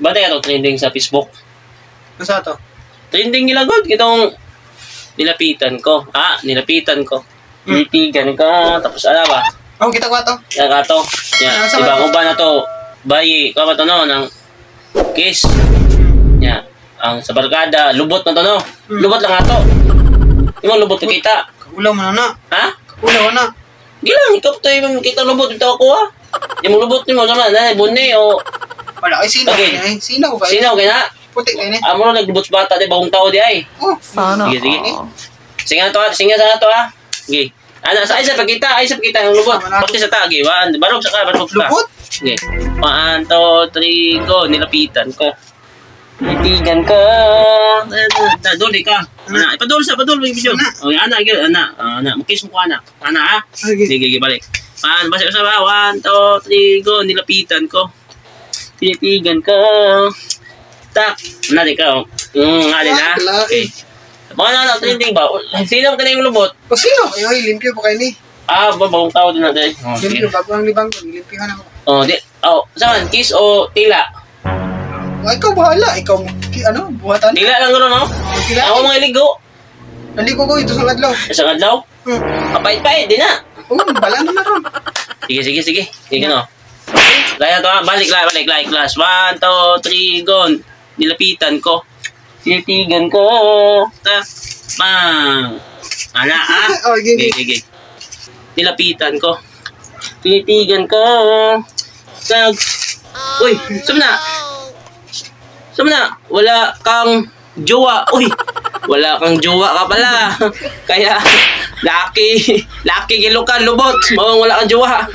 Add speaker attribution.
Speaker 1: Batay ka to trending sa Facebook.
Speaker 2: Masa to?
Speaker 1: Trending nila god kitong nilapitan ko. Nilapitan ko. Titigan ko. Tapos ano ba?
Speaker 2: Oh, kita ko to.
Speaker 1: Yan ka to. Yan. Diba kung ba na to? Bayi. Kama to no? Ng kiss. Yan. Ang sa barkada. Lubot na to no? Lubot lang nga to. Yung lubot na kita.
Speaker 2: Kaulaw man na.
Speaker 1: Ha?
Speaker 2: Kaulaw na.
Speaker 1: Gilang, ikaw to yung kita lubot. Ito ako ha. Yung lubot mo naman. Bunay o.
Speaker 2: Wala ay sinaw.
Speaker 1: Okay.
Speaker 2: Sinaw ba?
Speaker 1: Sinaw kaya na?
Speaker 2: Puti kayo ni.
Speaker 1: Amo na naglubot bata di bagong tao di ay.
Speaker 2: Oh.
Speaker 3: Sana.
Speaker 1: Sige. Singa to ha. Singa sana to ha. Sige. Ano, sa isa pagkita. Ay sa pagkita ng lubot. Pagkita sa tagi. Barog sa ka. Barog sa ka.
Speaker 2: Lubot?
Speaker 1: Sige. 1, 2, 3, go. Nilapitan ko. Nitigan ko. Duli ka. Ana, ipadul sa padul yung video. O, ana, ana. Mukis mo ko ana. Ana ha. Sige, balik. Basta sa ba? 1, 2, 3, go. Nilapitan ko. Tinitigan ko. Tak. Ana, di ka. Nga din ha. Okay. Mga na, trending ba? Sino ka na yung lubot?
Speaker 2: O sino? Ay, limpyo po kayo ni.
Speaker 1: Bagong tao din natin.
Speaker 2: Limpyo, bago ang libang ko. Limpyohan ako.
Speaker 1: Saan? Kiss o tila?
Speaker 2: Ikaw bahala. Ikaw, buhatan?
Speaker 1: Tila lang gano'n, no?
Speaker 2: Tila?
Speaker 1: Ako mga ligo.
Speaker 2: Naligo ko ito sa adlaw.
Speaker 1: Isang adlaw? Kapait-pait, di na.
Speaker 2: Bala naman ron.
Speaker 1: Sige. Sige, no? Kaya to ha, balik, class. 1, 2, 3, go. Nilapitan ko. Tinitigan ko. Ana, ha? Sige. Nilapitan ko. Tinitigan ko. Uy, saan na? Wala kang jowa. Uy, wala kang jowa ka pala. Kaya, lucky gilukan, lubot. Wala kang jowa.